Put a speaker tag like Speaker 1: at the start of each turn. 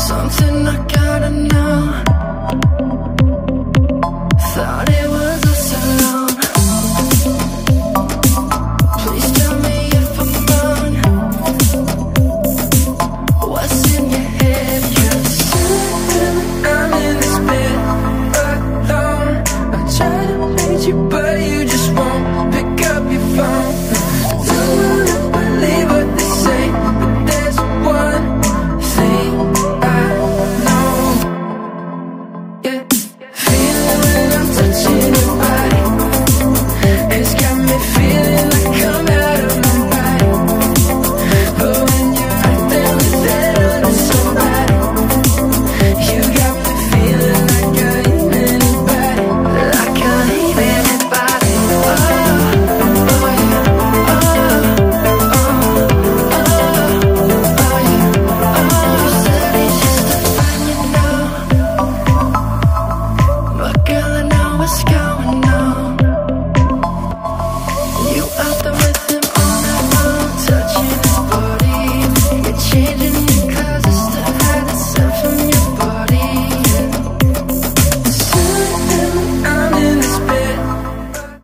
Speaker 1: Something I gotta know. Thought it was us alone. Please tell me if I'm wrong. What's in your head? You're saying I'm in this bed alone. I try to reach you, but you just won't pick up your phone. Don't wanna believe what they say, but there's one thing I know. Yeah, feeling when I'm touching your body, it's got me feeling like I'm out of my body. But when you're right there with that other somebody, you got me feeling like I ain't anybody, like I ain't anybody. Oh, oh yeah, oh, oh, oh yeah, oh. Said he's just a friend, you know, but girl, I know what's going